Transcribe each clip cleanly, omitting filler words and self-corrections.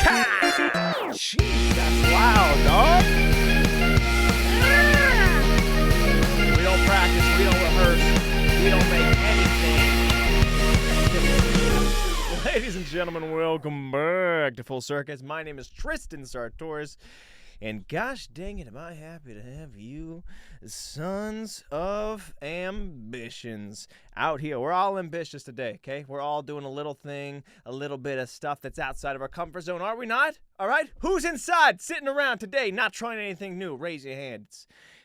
Jeez, that's loud, dog. We don't practice, we don't rehearse, we don't make anything. Ladies and gentlemen, welcome back to Full Circus. My name is Tristan Sartoris, and gosh dang it, am I happy to have you, sons of ambitions, out here. We're all ambitious today, okay? We're all doing a little thing, a little bit of stuff that's outside of our comfort zone, are we not? All right? Who's inside, sitting around today, not trying anything new? Raise your hand.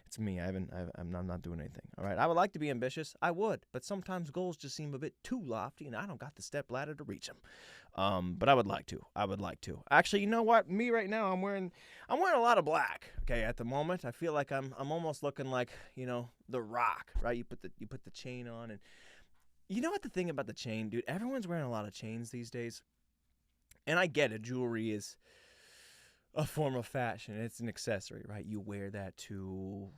It's me. I'm not doing anything. All right. I would like to be ambitious. I would, but sometimes goals just seem a bit too lofty, and I don't got the step ladder to reach them. But I would like to. Actually, you know what? Me right now, I'm wearing a lot of black. Okay, at the moment, I feel like I'm almost looking like, The Rock, right? You put the chain on, and you know what the thing about the chain, dude? Everyone's wearing a lot of chains these days, and I get it. Jewelry is a form of fashion. It's an accessory, right? You wear that to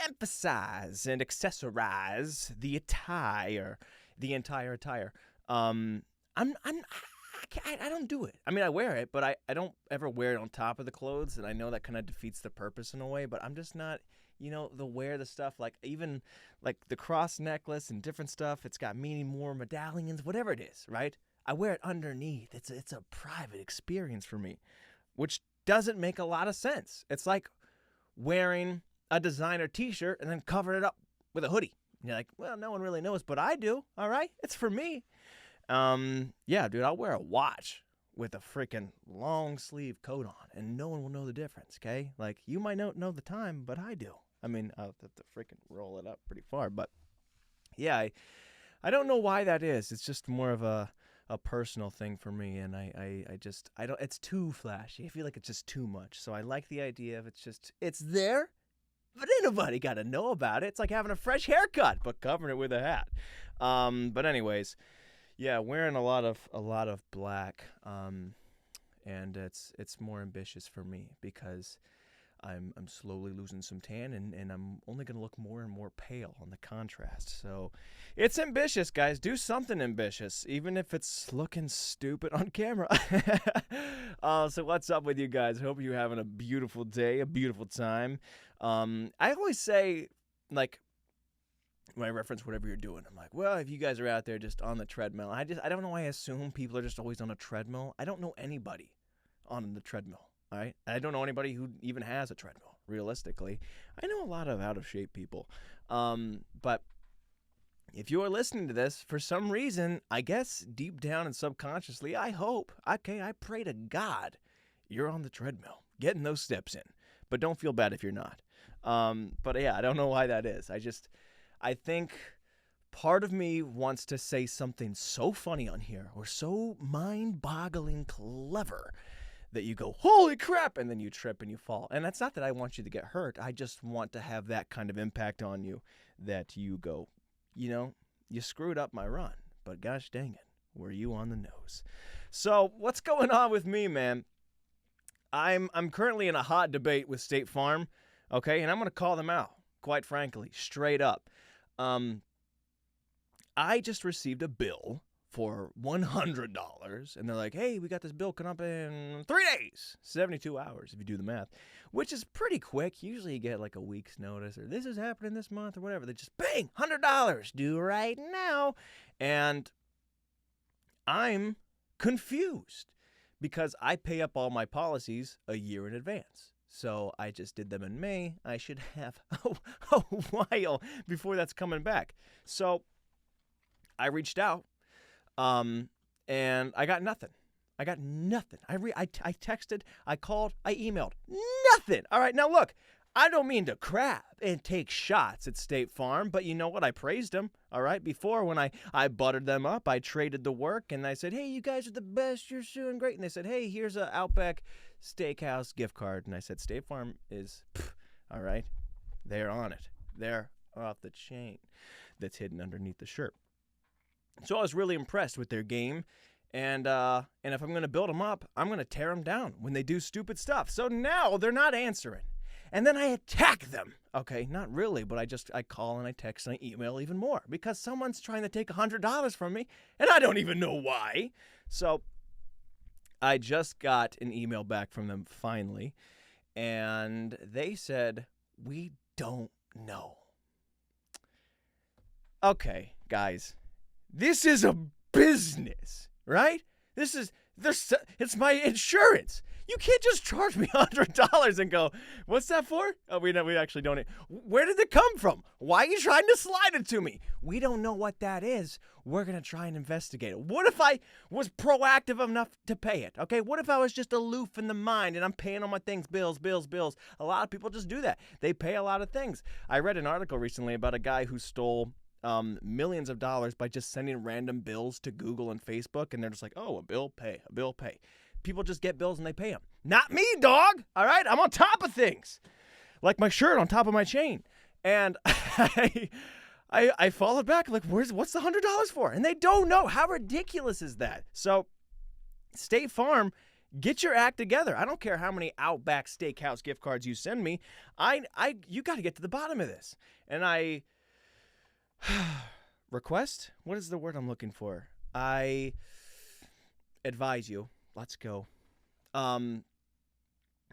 emphasize and accessorize the attire, the entire attire. I don't do it. I mean, I wear it, but I don't ever wear it on top of the clothes, and I know that kind of defeats the purpose in a way, but I'm just not, the stuff, like even like the cross necklace and different stuff. It's got more medallions, whatever it is, right? I wear it underneath. It's a private experience for me, which doesn't make a lot of sense. It's like wearing a designer t-shirt and then covering it up with a hoodie. And you're like, well, no one really knows, but I do. All right. It's for me. Yeah, dude, I'll wear a watch with a freaking long sleeve coat on and no one will know the difference. Okay. Like you might not know the time, but I do. I mean, I'll have to freaking roll it up pretty far, but yeah, I don't know why that is. It's just more of a personal thing for me, and I don't, it's too flashy. I feel like it's just too much. So I like the idea of it's there, but ain't nobody got to know about it. It's like having a fresh haircut, but covering it with a hat. But anyways, yeah, wearing a lot of black, and it's more ambitious for me because I'm slowly losing some tan, and I'm only going to look more and more pale on the contrast. So it's ambitious, guys. Do something ambitious, even if it's looking stupid on camera. So what's up with you guys? Hope you're having a beautiful day, a beautiful time. I always say, like, when I reference whatever you're doing, I'm like, well, if you guys are out there just on the treadmill, I don't know why I assume people are just always on a treadmill. I don't know anybody on the treadmill. All right. I don't know anybody who even has a treadmill, realistically. I know a lot of out-of-shape people. But if you're listening to this, for some reason, I guess deep down and subconsciously, I pray to God you're on the treadmill, getting those steps in. But don't feel bad if you're not. But yeah, I don't know why that is. I think part of me wants to say something so funny on here or so mind-boggling clever that you go, holy crap, and then you trip and you fall. And that's not that I want you to get hurt. I just want to have that kind of impact on you that you go, you screwed up my run, but gosh dang it, were you on the nose? So what's going on with me, man? I'm currently in a hot debate with State Farm, okay, and I'm going to call them out, quite frankly, straight up. I just received a bill for $100, and they're like, hey, we got this bill coming up in 3 days, 72 hours, if you do the math, which is pretty quick. Usually you get like a week's notice, or this is happening this month, or whatever. They just, bang, $100, due right now. And I'm confused because I pay up all my policies a year in advance. So I just did them in May. I should have a while before that's coming back. So I reached out. And I got nothing. I texted, I called, I emailed, nothing. All right. Now look, I don't mean to crap and take shots at State Farm, but you know what? I praised them. All right. Before, when I buttered them up, I traded the work and I said, hey, you guys are the best. You're doing great. And they said, hey, here's a Outback Steakhouse gift card. And I said, State Farm is, all right. They're on it. They're off the chain that's hidden underneath the shirt. So I was really impressed with their game, and if I'm going to build them up, I'm going to tear them down when they do stupid stuff. So now they're not answering. And then I attack them. Okay, not really, but I call and I text and I email even more because someone's trying to take $100 from me, and I don't even know why. So I just got an email back from them finally, and they said, we don't know. Okay, guys, this is a business, right? It's my insurance. You can't just charge me $100 and go, what's that for? Oh, we actually don't. Where did it come from? Why are you trying to slide it to me? We don't know what that is. We're going to try and investigate it. What if I was proactive enough to pay it? Okay, what if I was just aloof in the mind and I'm paying all my things, bills? A lot of people just do that. They pay a lot of things. I read an article recently about a guy who stole millions of dollars by just sending random bills to Google and Facebook, and they're just like, oh, a bill, pay. People just get bills and they pay them. Not me, dog. All right, I'm on top of things, like my shirt on top of my chain. And I followed back like, what's the $100 for? And they don't know. How ridiculous is that? So, State Farm, get your act together. I don't care how many Outback Steakhouse gift cards you send me. You got to get to the bottom of this. And I request? What is the word I'm looking for? I advise you. Let's go.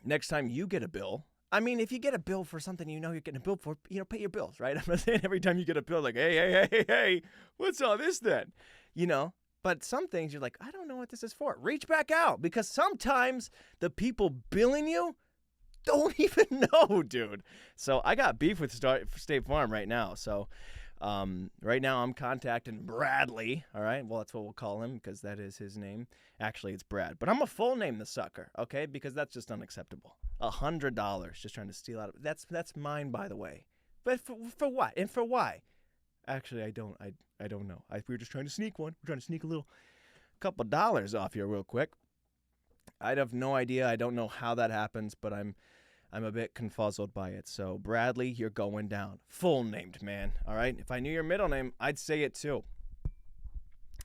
Next time you get a bill, I mean, if you get a bill for something you know you're getting a bill for, pay your bills, right? I'm not saying every time you get a bill, like, hey, what's all this then? But some things you're like, I don't know what this is for. Reach back out, because sometimes the people billing you don't even know, dude. So I got beef with State Farm right now. So right now I'm contacting Bradley. All right. Well, that's what we'll call him because that is his name. Actually, it's Brad, but I'm gonna full name the sucker. Okay. Because that's just unacceptable. $100 just trying to steal out of that's mine, by the way. But for what? And for why? Actually, I don't know. We were just trying to sneak one. We're trying to sneak a couple dollars off here real quick. I'd have no idea. I don't know how that happens, but I'm a bit confuzzled by it. So, Bradley, you're going down. Full named, man. All right? If I knew your middle name, I'd say it too.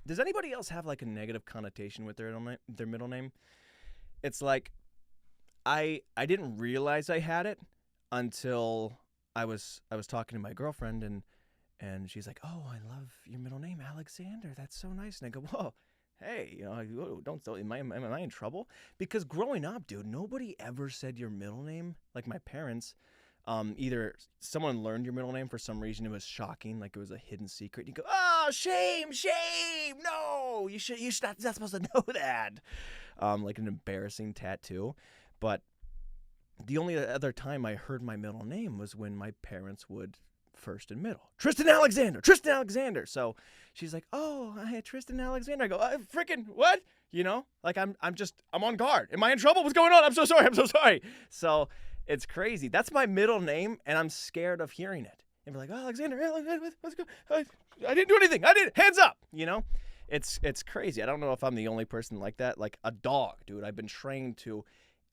Does anybody else have like a negative connotation with their middle name? It's like I didn't realize I had it until I was talking to my girlfriend and she's like, "Oh, I love your middle name, Alexander. That's so nice." And I go, "Whoa. Hey, don't am I in trouble?" Because growing up, dude, nobody ever said your middle name. Like my parents, either someone learned your middle name for some reason, it was shocking, like it was a hidden secret. You go, "Oh, shame, no, you should not supposed to know that," like an embarrassing tattoo. But the only other time I heard my middle name was when my parents would first and middle. Tristan Alexander. So she's like, "Oh, I had Tristan Alexander." I go, "Freaking what?" Like I'm on guard. Am I in trouble? What's going on? I'm so sorry. So it's crazy. That's my middle name, and I'm scared of hearing it. And we're like, "Oh, Alexander, let's go. I didn't do anything. Hands up." It's crazy. I don't know if I'm the only person like that. Like a dog, dude. I've been trained to,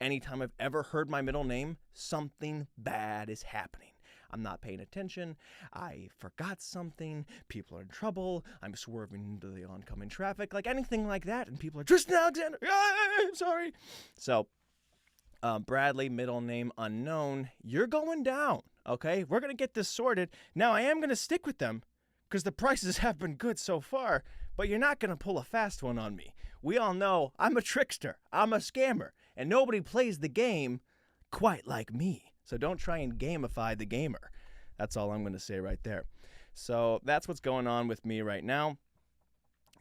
anytime I've ever heard my middle name, something bad is happening. I'm not paying attention. I forgot something. People are in trouble. I'm swerving into the oncoming traffic, like anything like that. And people are, "Tristan Alexander, I'm sorry." So, Bradley, middle name unknown. You're going down, okay? We're going to get this sorted. Now, I am going to stick with them because the prices have been good so far, but you're not going to pull a fast one on me. We all know I'm a trickster. I'm a scammer. And nobody plays the game quite like me. So don't try and gamify the gamer. That's all I'm going to say right there. So that's what's going on with me right now.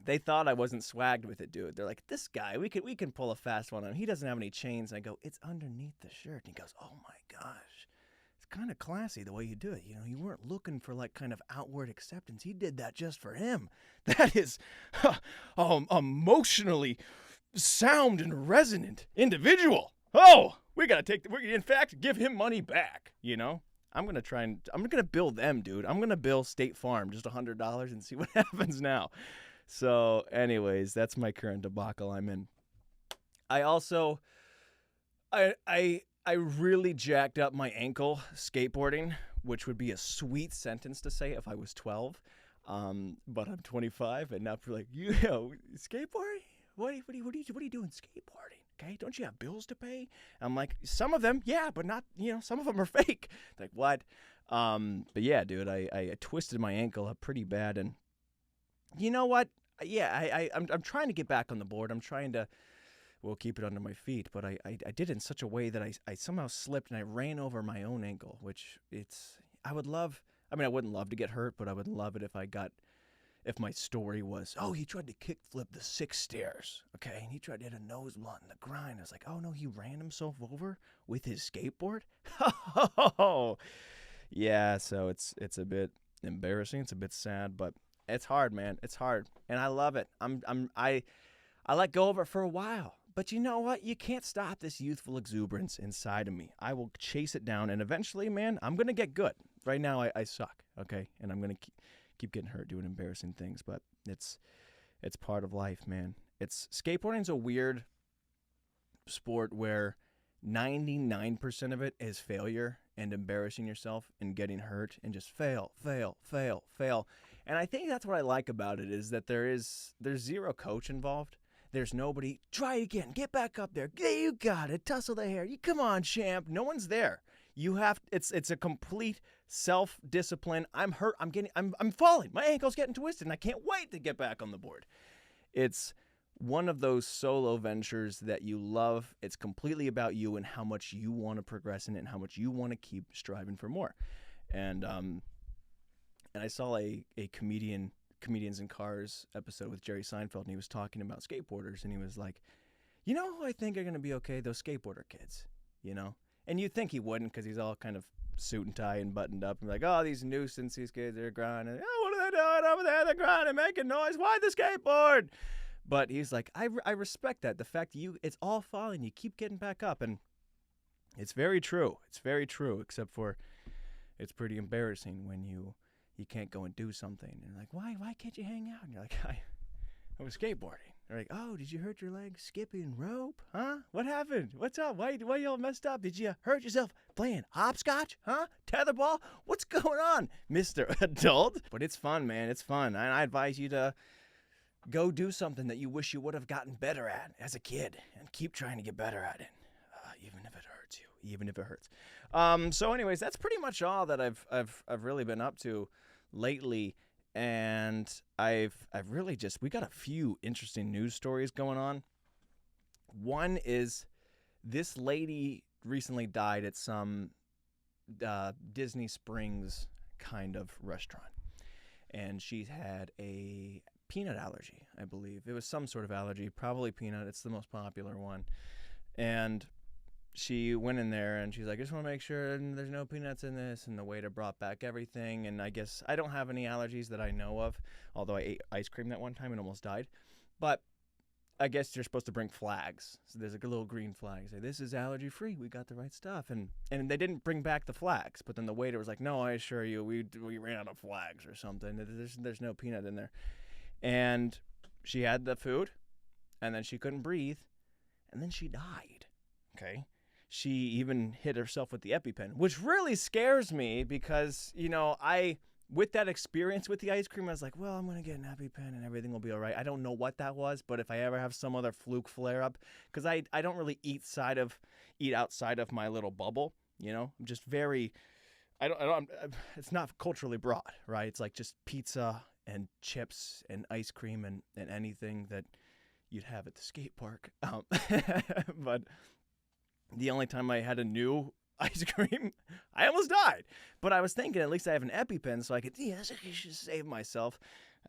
They thought I wasn't swagged with it, dude. They're like, "This guy, we can pull a fast one on him. He doesn't have any chains." And I go, "It's underneath the shirt." And he goes, "Oh my gosh. It's kind of classy the way you do it. You weren't looking for like kind of outward acceptance. He did that just for him. That is emotionally sound and resonant individual. Oh, we got to in fact, give him money back, I'm going to bill them, dude. I'm going to bill State Farm just $100 and see what happens now. So anyways, that's my current debacle I'm in. I also, I really jacked up my ankle skateboarding, which would be a sweet sentence to say if I was 12. But I'm 25 and now people are like, skateboarding? What are you doing skateboarding? Okay, don't you have bills to pay? I'm like, some of them, yeah, but not, some of them are fake. Like, what? But yeah, dude, I twisted my ankle up pretty bad, and you know what? Yeah, I'm trying to get back on the board. I'm trying to, will keep it under my feet. But I did it in such a way that I somehow slipped and I ran over my own ankle, which I wouldn't love to get hurt, but I would love it if my story was, oh, he tried to kickflip the 6 stairs, okay, and he tried to hit a nose blunt in the grind. I was like, oh no, he ran himself over with his skateboard? Yeah, so it's a bit embarrassing, it's a bit sad, but it's hard, man. It's hard, and I love it. I let go of it for a while, but you know what? You can't stop this youthful exuberance inside of me. I will chase it down, and eventually, man, I'm gonna get good. Right now, I suck, okay, and I'm gonna keep getting hurt doing embarrassing things, but it's part of life, man. Skateboarding's a weird sport where 99% of it is failure and embarrassing yourself and getting hurt and just fail. And I think that's what I like about it, is that there's zero coach involved. There's nobody, try again, get back up there. Yeah, you got it. Tussle the hair. You come on, champ. No one's there. It's a complete self-discipline. I'm hurt. I'm falling. My ankle's getting twisted and I can't wait to get back on the board. It's one of those solo ventures that you love. It's completely about you and how much you want to progress in it and how much you want to keep striving for more. And I saw a Comedians in Cars episode with Jerry Seinfeld, and he was talking about skateboarders, and he was like, you know who I think are going to be okay? Those skateboarder kids, you know? And you'd think he wouldn't, because he's all kind of suit and tie and buttoned up, and like, oh, these nuisance, these kids are grinding. Oh, what are they doing over there? They're grinding, making noise. Why the skateboard? But he's like, I respect that. The fact that it's all falling, you keep getting back up, and it's very true. It's very true, except for it's pretty embarrassing when you can't go and do something. And you're like, why can't you hang out? And you're like, I was skateboarding. They're like, oh, did you hurt your leg skipping rope? Huh? What happened? What's up? Why you all messed up? Did you hurt yourself playing hopscotch? Huh? Tetherball? What's going on, Mr. Adult? But it's fun, man. It's fun. And I advise you to go do something that you wish you would have gotten better at as a kid, and keep trying to get better at it, even if it hurts you, even if it hurts. So anyways, that's pretty much all that I've really been up to lately. And I've really we got a few interesting news stories going on. One is this lady recently died at some Disney Springs kind of restaurant. And she had a peanut allergy, I believe. It was some sort of allergy, probably peanut. It's the most popular one. And she went in there and she's like, I just want to make sure there's no peanuts in this. And the waiter brought back everything. And I guess I don't have any allergies that I know of, although I ate ice cream that one time and almost died. But I guess you're supposed to bring flags. So there's like a little green flag. Say, this is allergy free. We got the right stuff. And they didn't bring back the flags. But then the waiter was like, no, I assure you, we ran out of flags or something. There's no peanut in there. And she had the food, and then she couldn't breathe, and then she died. Okay. She even hit herself with the EpiPen, which really scares me because, with that experience with the ice cream, I was like, well, I'm going to get an EpiPen and everything will be all right. I don't know what that was, but if I ever have some other fluke flare up, because I don't really eat outside of my little bubble, I'm just very, it's not culturally broad, right? It's like just pizza and chips and ice cream and anything that you'd have at the skate park. But the only time I had a new ice cream, I almost died. But I was thinking, at least I have an EpiPen, so I could just save myself.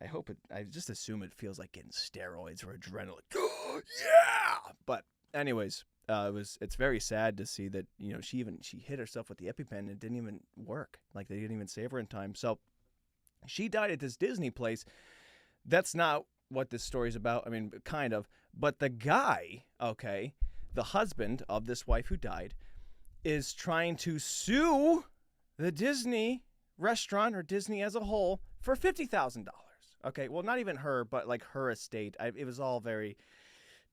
I just assume it feels like getting steroids or adrenaline. Yeah! But anyways, it's very sad to see that, she hit herself with the EpiPen and it didn't even work. Like, they didn't even save her in time. So she died at this Disney place. That's not what this story's about. I mean, kind of. But the guy, okay, the husband of this wife who died, is trying to sue the Disney restaurant or Disney as a whole for $50,000. Okay, well, not even her, but like her estate. It was all very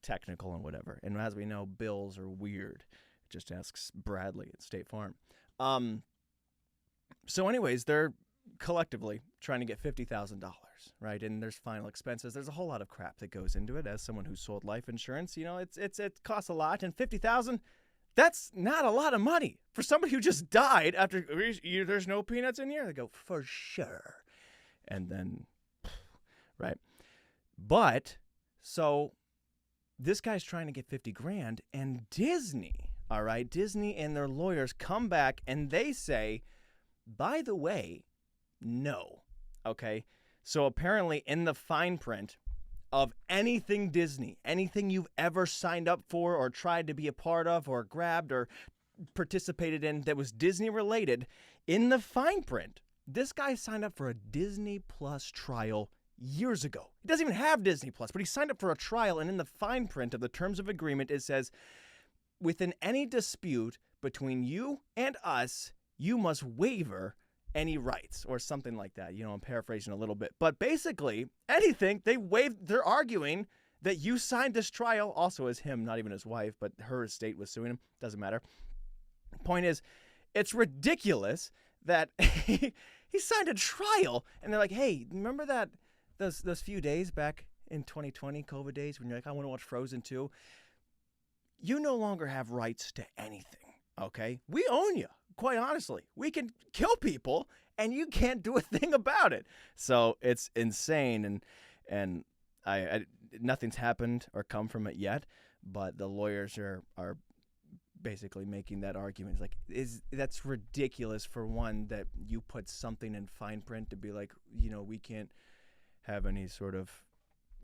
technical and whatever. And as we know, bills are weird. Just asks Bradley at State Farm. So anyways, they're collectively trying to get $50,000, right? And there's final expenses. There's a whole lot of crap that goes into it. As someone who sold life insurance, it costs a lot. And $50,000, that's not a lot of money for somebody who just died after there's no peanuts in here. They go, for sure. And then, right. But so this guy's trying to get 50 grand, and Disney, all right, Disney and their lawyers come back and they say, by the way, no, okay? So apparently in the fine print of anything Disney, anything you've ever signed up for or tried to be a part of or grabbed or participated in that was Disney related, in the fine print, this guy signed up for a Disney Plus trial years ago. He doesn't even have Disney Plus, but he signed up for a trial, and in the fine print of the terms of agreement, it says, within any dispute between you and us, you must waiver any rights, or something like that. I'm paraphrasing a little bit. But basically, anything, they're arguing that you signed this trial, also as him, not even his wife, but her estate was suing him. Doesn't matter. Point is, it's ridiculous that he signed a trial, and they're like, hey, remember that those few days back in 2020, COVID days, when you're like, I want to watch Frozen 2? You no longer have rights to anything, okay? We own you, quite honestly. We can kill people, and you can't do a thing about it. So it's insane, and I nothing's happened or come from it yet, but the lawyers are basically making that argument. It's like, that's ridiculous, for one, that you put something in fine print to be like, we can't have any sort of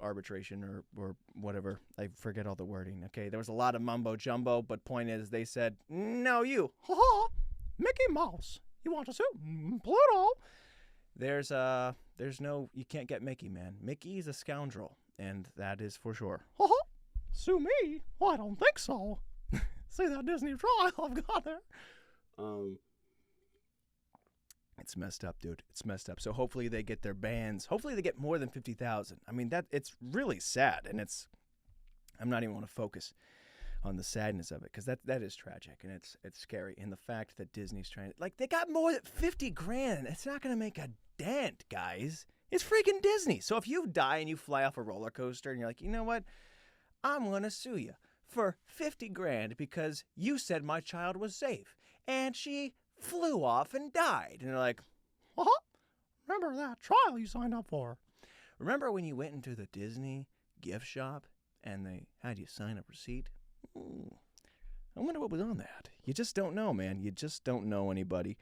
arbitration or whatever. I forget all the wording. Okay, there was a lot of mumbo jumbo, but point is, they said, no, you, Mickey Mouse, you want to sue Pluto? There's no, you can't get Mickey, man. Mickey's a scoundrel, and that is for sure. Sue me? Well, I don't think so. See that Disney trial I've got there. It's messed up, dude. It's messed up. So hopefully they get their bans. Hopefully they get more than 50,000. I mean, it's really sad, and I'm not even want to focus on the sadness of it, because that is tragic, and it's scary. And the fact that Disney's trying to, they got more than 50 grand. It's not going to make a dent, guys. It's freaking Disney. So if you die and you fly off a roller coaster and you're like, you know what? I'm going to sue you for 50 grand because you said my child was safe, and she flew off and died. And they're like, remember that trial you signed up for? Remember when you went into the Disney gift shop and they had you sign a receipt? I wonder what was on that. You just don't know, man. You just don't know anybody.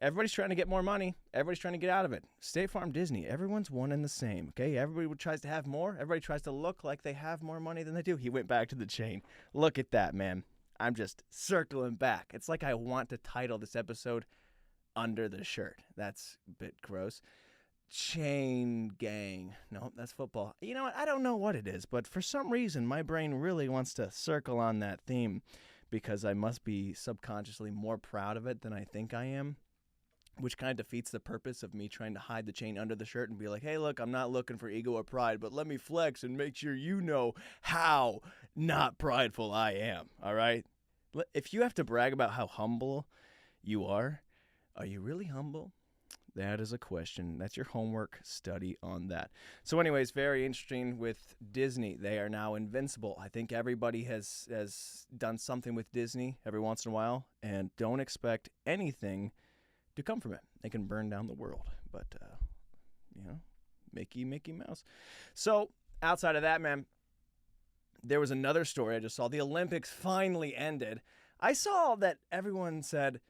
Everybody's trying to get more money. Everybody's trying to get out of it. State Farm, Disney, everyone's one and the same, okay? Everybody tries to have more. Everybody tries to look like they have more money than they do. He went back to the chain. Look at that, man. I'm just circling back. It's like I want to title this episode Under the Shirt. That's a bit gross. Chain gang. No, that's football. You know what? I don't know what it is, but for some reason, my brain really wants to circle on that theme, because I must be subconsciously more proud of it than I think I am, which kind of defeats the purpose of me trying to hide the chain under the shirt and be like, hey, look, I'm not looking for ego or pride, but let me flex and make sure you know how not prideful I am, all right? If you have to brag about how humble you are you really humble? That is a question. That's your homework. Study on that. So anyways, very interesting with Disney. They are now invincible. I think everybody has done something with Disney every once in a while, and don't expect anything to come from it. They can burn down the world, but Mickey Mouse. So outside of that, man, there was another story I just saw. The Olympics finally ended. I saw that everyone said,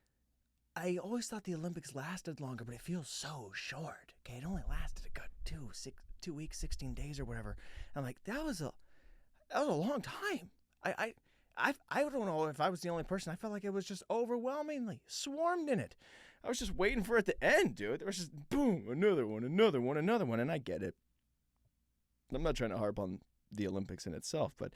I always thought the Olympics lasted longer, but it feels so short. Okay, it only lasted a good 2 weeks, 16 days or whatever. I'm like, that was a long time. I don't know if I was the only person. I felt like it was just overwhelmingly swarmed in it. I was just waiting for it to end, dude. There was just boom, another one, and I get it. I'm not trying to harp on the Olympics in itself, but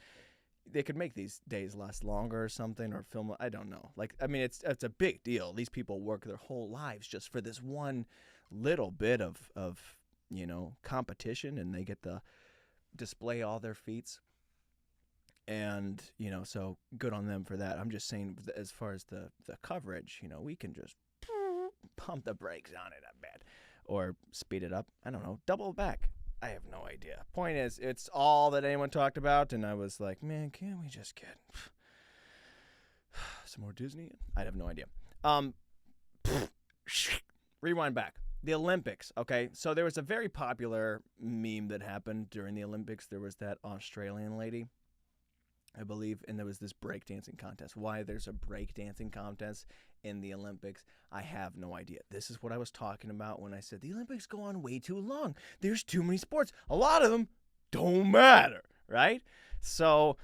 they could make these days last longer or something, or film. I don't know. It's a big deal. These people work their whole lives just for this one little bit of competition, and they get to display all their feats. And, so good on them for that. I'm just saying, as far as the coverage, we can just pump the brakes on it a bit or speed it up. I don't know. Double back. I have no idea. Point is, it's all that anyone talked about, and I was like, man, can't we just get some more Disney? I have no idea. Rewind back. The Olympics, okay? So there was a very popular meme that happened during the Olympics. There was that Australian lady I believe, and there was this breakdancing contest. Why there's a breakdancing contest in the Olympics, I have no idea. This is what I was talking about when I said the Olympics go on way too long. There's too many sports. A lot of them don't matter, right? So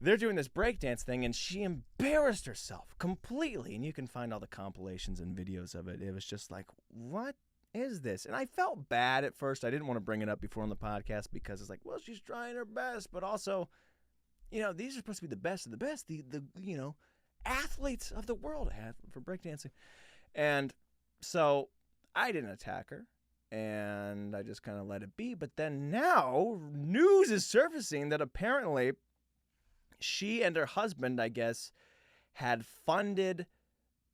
they're doing this breakdance thing, and she embarrassed herself completely. And you can find all the compilations and videos of it. It was just like, what is this? And I felt bad at first. I didn't want to bring it up before on the podcast because it's like, well, she's trying her best, but also, these are supposed to be the best of the best, the athletes of the world for breakdancing. And so I didn't attack her, and I just kind of let it be. But then now news is surfacing that apparently she and her husband, I guess, had funded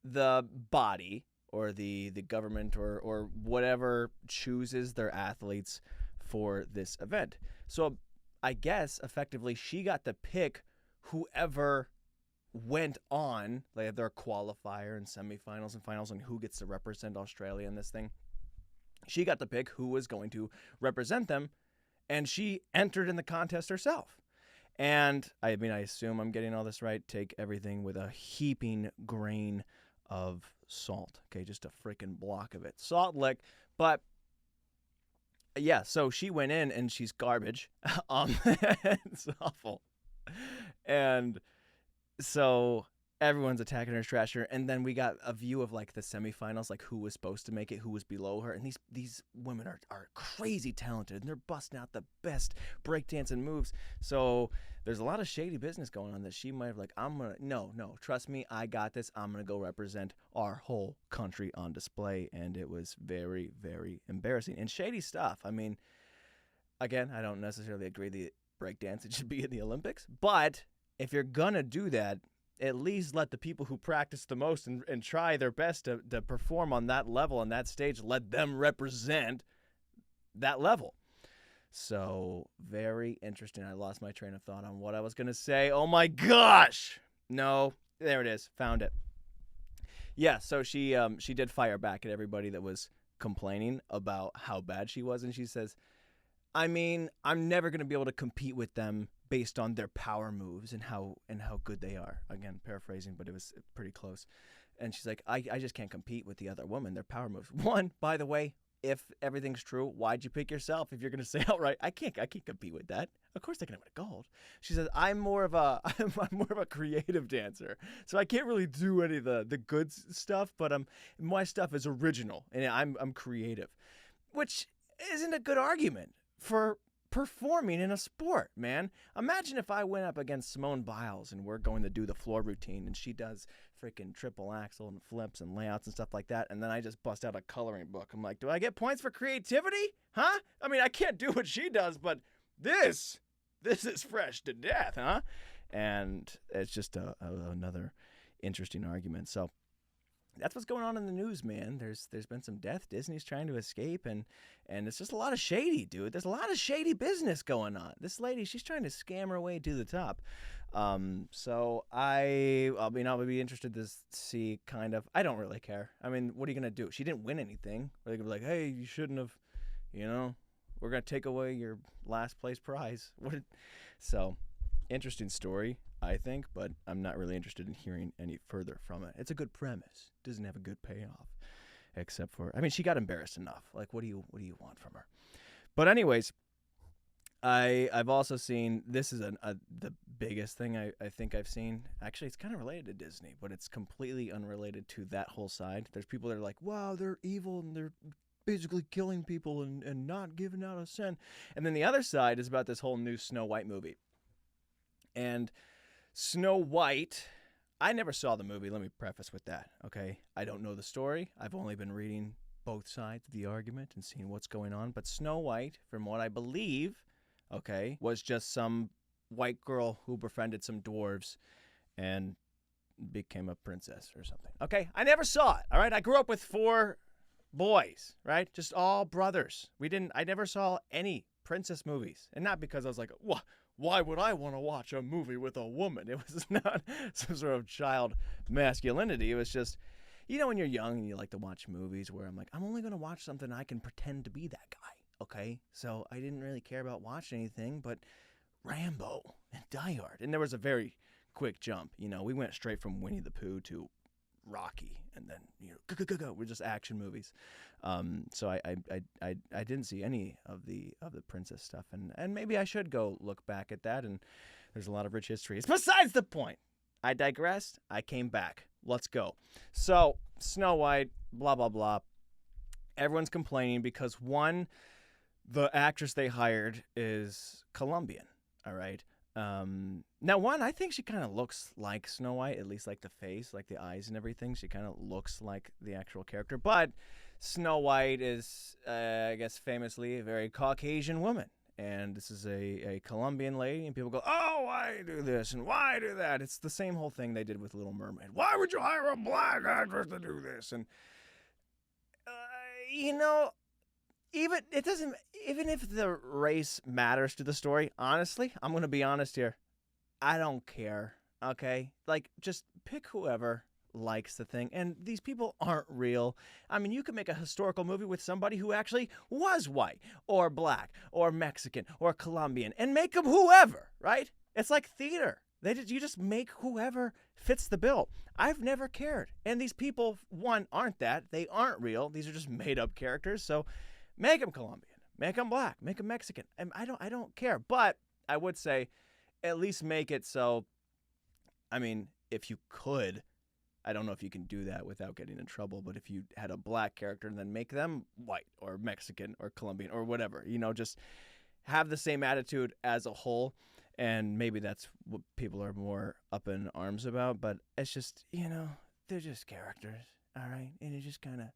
the body or the government or whatever chooses their athletes for this event. So I guess effectively she got to pick whoever went on, like their qualifier and semifinals and finals, and who gets to represent Australia in this thing. She got to pick who was going to represent them, and she entered in the contest herself. And I assume I'm getting all this right. Take everything with a heaping grain of salt. Okay, just a freaking block of it. Salt lick. But yeah, so she went in and she's garbage. It's awful. And so everyone's attacking her, trashing her, and then we got a view of like the semifinals, like who was supposed to make it, who was below her, and these women are crazy talented, and they're busting out the best breakdancing moves. So there's a lot of shady business going on that she might have like, no, trust me, I got this. I'm gonna go represent our whole country on display, and it was very, very embarrassing and shady stuff. I mean, again, I don't necessarily agree that breakdancing should be in the Olympics, but if you're gonna do that, at least let the people who practice the most and try their best to perform on that level, on that stage, let them represent that level. So, very interesting. I lost my train of thought on what I was going to say. Oh my gosh! No, there it is. Found it. Yeah, so she did fire back at everybody that was complaining about how bad she was, and she says, I'm never going to be able to compete with them based on their power moves and how good they are. Again, paraphrasing, but it was pretty close. And she's like, I just can't compete with the other women, their power moves. One, by the way, if everything's true, why'd you pick yourself? If you're going to say outright, I can't compete with that. Of course they're going to win gold. She says, I'm more of a creative dancer. So I can't really do any of the good stuff, but my stuff is original and I'm creative, which isn't a good argument for performing in a sport, man. Imagine if I went up against Simone Biles and we're going to do the floor routine and she does freaking triple axel and flips and layouts and stuff like that, and then I just bust out a coloring book. I'm like, do I get points for creativity? Huh? I can't do what she does, but this is fresh to death, huh? And it's just another interesting argument. So that's what's going on in the news, man. There's been some death. Disney's trying to escape, and it's just a lot of shady, dude. There's a lot of shady business going on. This lady, she's trying to scam her way to the top. So I'll be interested to see kind of. I don't really care. What are you gonna do? She didn't win anything. They're gonna be like, hey, you shouldn't have. We're gonna take away your last place prize. So, interesting story, I think, but I'm not really interested in hearing any further from it. It's a good premise. Doesn't have a good payoff, except for, she got embarrassed enough. Like, what do you want from her? But anyways, I've also seen, this is the biggest thing I think I've seen. Actually, it's kind of related to Disney, but it's completely unrelated to that whole side. There's people that are like, wow, they're evil and they're basically killing people and not giving out a cent. And then the other side is about this whole new Snow White movie. And Snow White, I never saw the movie. Let me preface with that, okay? I don't know the story. I've only been reading both sides of the argument and seeing what's going on. But Snow White, from what I believe, okay, was just some white girl who befriended some dwarves and became a princess or something. Okay, I never saw it, all right? I grew up with 4 boys, right? Just all brothers. I never saw any princess movies. And not because I was like, why would I want to watch a movie with a woman? It was not some sort of child masculinity. It was just, when you're young and you like to watch movies where I'm like, I'm only going to watch something I can pretend to be that guy, okay? So I didn't really care about watching anything, but Rambo and Die Hard. And there was a very quick jump. We went straight from Winnie the Pooh to Rocky, and then go. We're just action movies. So I didn't see any of the princess stuff, and maybe I should go look back at that. And there's a lot of rich history. It's besides the point. I digressed. I came back. Let's go. So Snow White, blah blah blah. Everyone's complaining because one, the actress they hired is Colombian. All right. Now, one, I think she kind of looks like Snow White, at least like the face, like the eyes and everything. She kind of looks like the actual character. But Snow White is, I guess, famously a very Caucasian woman. And this is a Colombian lady. And people go, oh, why do this and why do that? It's the same whole thing they did with Little Mermaid. Why would you hire a black actress to do this? And, even if the race matters to the story, honestly, I'm going to be honest here. I don't care, okay? Like, just pick whoever likes the thing. And these people aren't real. I mean, you could make a historical movie with somebody who actually was white or black or Mexican or Colombian and make them whoever, right? It's like theater. You just make whoever fits the bill. I've never cared. And these people, one, aren't that. They aren't real. These are just made-up characters. So make them Colombian, make them black, make them Mexican. And I don't care. But I would say at least make it so, I mean, if you could, I don't know if you can do that without getting in trouble, but if you had a black character, then make them white or Mexican or Colombian or whatever, just have the same attitude as a whole. And maybe that's what people are more up in arms about. But it's just, they're just characters, all right? And you just kind of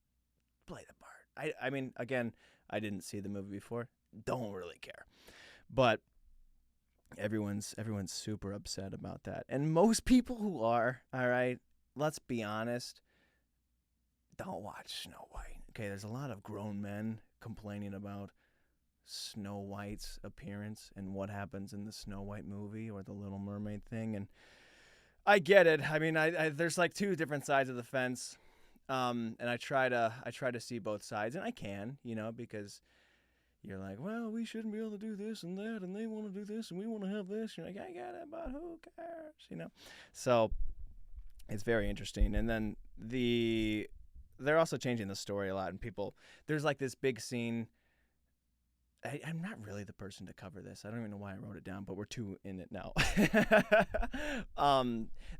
play the part. I mean, again, I didn't see the movie before. Don't really care. But everyone's super upset about that. And most people who are, all right, let's be honest, don't watch Snow White. Okay, there's a lot of grown men complaining about Snow White's appearance and what happens in the Snow White movie or the Little Mermaid thing. And I get it. I mean, I there's like two different sides of the fence. And I try to see both sides, and I can, because you're like, well, we shouldn't be able to do this and that, and they want to do this, and we want to have this. You're like, I get it, but who cares, So it's very interesting. And then they're also changing the story a lot, and there's like this big scene. I'm not really the person to cover this. I don't even know why I wrote it down, but we're too in it now.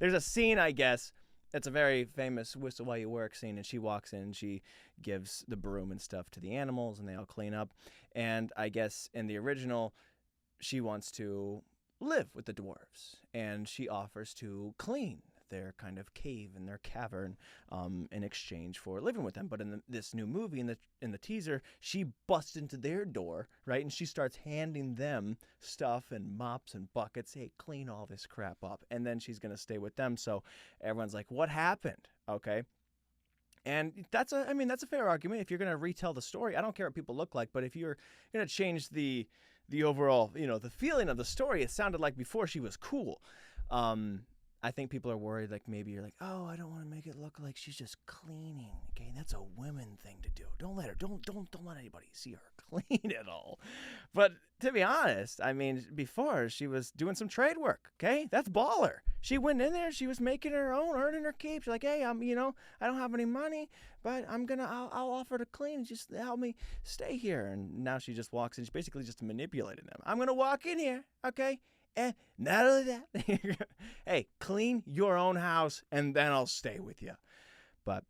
There's a scene, I guess. It's a very famous Whistle While You Work scene, and she walks in and she gives the broom and stuff to the animals, and they all clean up. And I guess in the original, she wants to live with the dwarves, and she offers to clean their kind of cave and their cavern in exchange for living with them. But in this new movie, in the teaser, she busts into their door, right? And she starts handing them stuff and mops and buckets. Hey, clean all this crap up. And then she's going to stay with them. So everyone's like, what happened? Okay. And that's a fair argument. If you're going to retell the story, I don't care what people look like, but if you're going to change the overall, the feeling of the story, it sounded like before she was cool. I think people are worried, like maybe you're like, oh, I don't want to make it look like she's just cleaning. Okay, that's a women thing to do. Don't let anybody see her clean at all. But to be honest, I mean, before she was doing some trade work. Okay, that's baller. She went in there, she was making her own, earning her keep. She's like, hey, I don't have any money, but I'll offer to clean. Just help me stay here. And now she just walks in. She's basically just manipulating them. I'm gonna walk in here, okay. And not only that, hey, clean your own house, and then I'll stay with you. But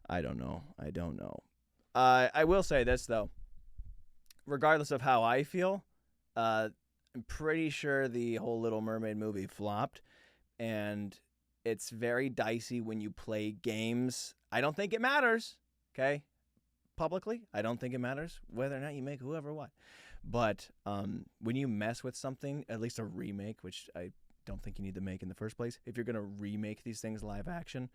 I don't know. I will say this, though. Regardless of how I feel, I'm pretty sure the whole Little Mermaid movie flopped. And it's very dicey when you play games. I don't think it matters, okay? Publicly, I don't think it matters whether or not you make whoever what. But when you mess with something, at least a remake, which I don't think you need to make in the first place, if you're going to remake these things live action,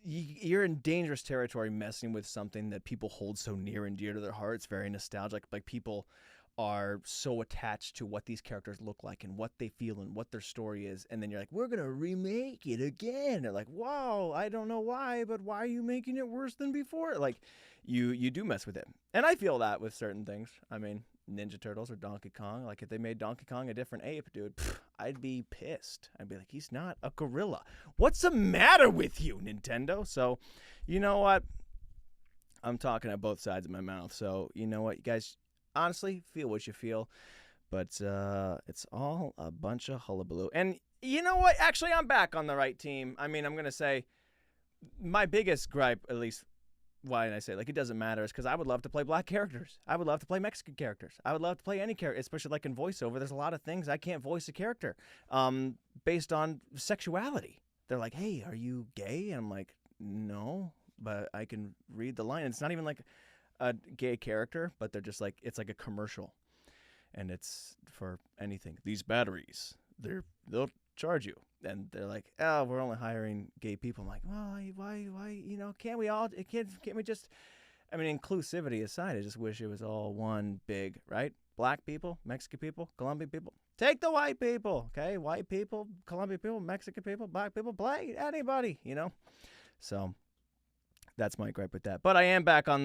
you're in dangerous territory messing with something that people hold so near and dear to their hearts, very nostalgic. Like people are so attached to what these characters look like and what they feel and what their story is. And then you're like, we're going to remake it again. They're like, wow, I don't know why, but why are you making it worse than before? Like, you do mess with it. And I feel that with certain things. I mean, Ninja Turtles or Donkey Kong. Like, if they made Donkey Kong a different ape, dude, I'd be pissed. I'd be like, he's not a gorilla. What's the matter with you, Nintendo? So, you know what? I'm talking at both sides of my mouth. So, you know what, you guys, honestly, feel what you feel. But it's all a bunch of hullabaloo. And you know what? Actually, I'm back on the right team. I mean, I'm going to say my biggest gripe, at least, why did I say, like, it doesn't matter, is because I would love to play black characters. I would love to play Mexican characters. I would love to play any character, especially like in voiceover. There's a lot of things I can't voice a character based on sexuality. They're like, hey, are you gay? And I'm like, no, but I can read the line. It's not even like a gay character, but they're just like, it's like a commercial. And it's for anything. These batteries, they'll charge you. And they're like, oh, we're only hiring gay people. I'm like, well, why, you know, can't we just, I mean, inclusivity aside, I just wish it was all one big, right? Black people, Mexican people, Colombian people. Take the white people, okay? White people, Colombian people, Mexican people, black people, anybody, you know? So that's my gripe with that. But I am back on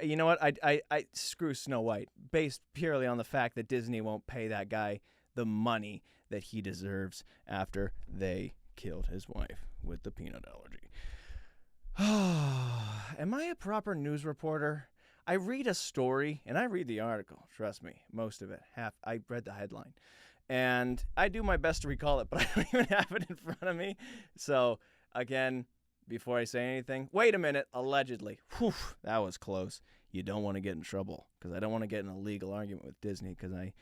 you know what? I screw Snow White, based purely on the fact that Disney won't pay that guy the money that he deserves after they killed his wife with the peanut allergy. Am I a proper news reporter? I read a story, and I read the article. Trust me, most of it. I read the headline. And I do my best to recall it, but I don't even have it in front of me. So, again, before I say anything, wait a minute, allegedly. Whew, that was close. You don't want to get in trouble, because I don't want to get in a legal argument with Disney, because I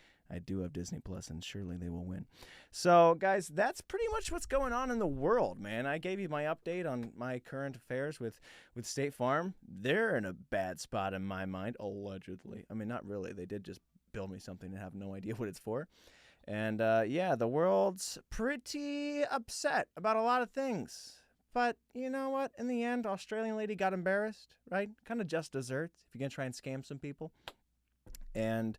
do have Disney Plus, and surely they will win. So, guys, that's pretty much what's going on in the world, man. I gave you my update on my current affairs with State Farm. They're in a bad spot in my mind, allegedly. I mean, not really. They did just build me something and have no idea what it's for. And, yeah, the world's pretty upset about a lot of things. But you know what? In the end, Australian lady got embarrassed, right? Kind of just desserts if you're going to try and scam some people. And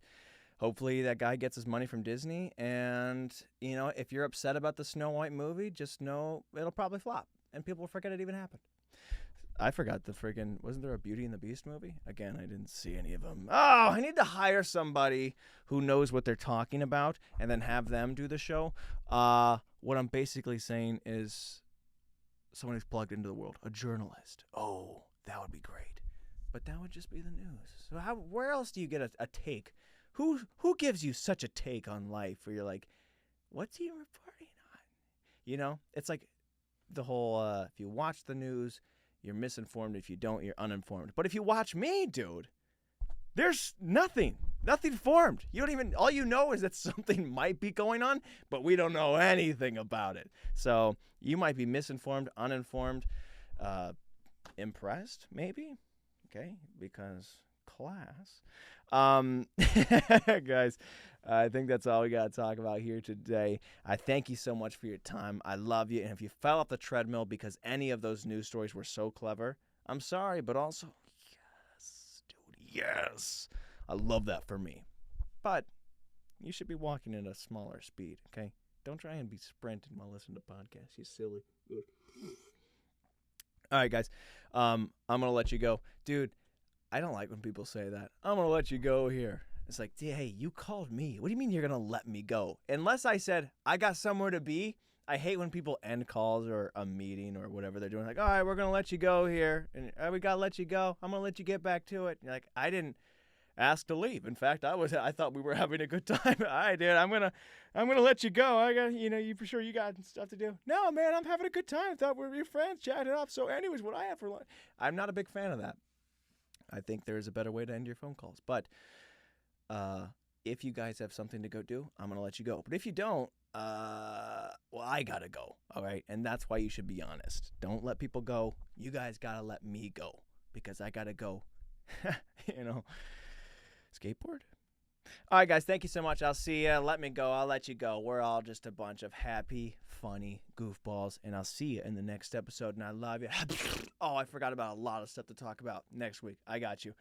hopefully that guy gets his money from Disney. And, you know, if you're upset about the Snow White movie, just know it'll probably flop. And people will forget it even happened. I forgot wasn't there a Beauty and the Beast movie? Again, I didn't see any of them. Oh, I need to hire somebody who knows what they're talking about and then have them do the show. What I'm basically saying is someone who's plugged into the world, a journalist. Oh, that would be great. But that would just be the news. So where else do you get a take? Who gives you such a take on life where you're like, what's he reporting on? You know, it's like the whole, if you watch the news, you're misinformed. If you don't, you're uninformed. But if you watch me, dude, there's nothing formed. You don't even, all you know is that something might be going on, but we don't know anything about it. So you might be misinformed, uninformed, impressed, maybe. Okay, because class. Guys, I think that's all we got to talk about here today. I thank you so much for your time. I love you. And if you fell off the treadmill because any of those news stories were so clever, I'm sorry, but also, yes, dude, yes. I love that for me. But you should be walking at a smaller speed, okay? Don't try and be sprinting while listening to podcasts, you silly. All right, guys. I'm going to let you go. Dude, I don't like when people say that. I'm going to let you go here. It's like, hey, you called me. What do you mean you're going to let me go? Unless I said, I got somewhere to be. I hate when people end calls or a meeting or whatever they're doing. Like, all right, we're going to let you go here. And we got to let you go. I'm going to let you get back to it. And you're like, I didn't ask to leave. In fact, I thought we were having a good time. All right, dude, I'm gonna let you go. I got, you for sure you got stuff to do. No, man, I'm having a good time. Thought we were your friends, chatting up. So, anyways, what I have for lunch. I'm not a big fan of that. I think there is a better way to end your phone calls. But if you guys have something to go do, I'm gonna let you go. But if you don't, well, I gotta go. All right, and that's why you should be honest. Don't let people go. You guys gotta let me go because I gotta go. Skateboard? All right, guys, thank you so much. I'll see you. Let me go. I'll let you go. We're all just a bunch of happy, funny goofballs, and I'll see you in the next episode, and I love you. Oh, I forgot about a lot of stuff to talk about next week. I got you.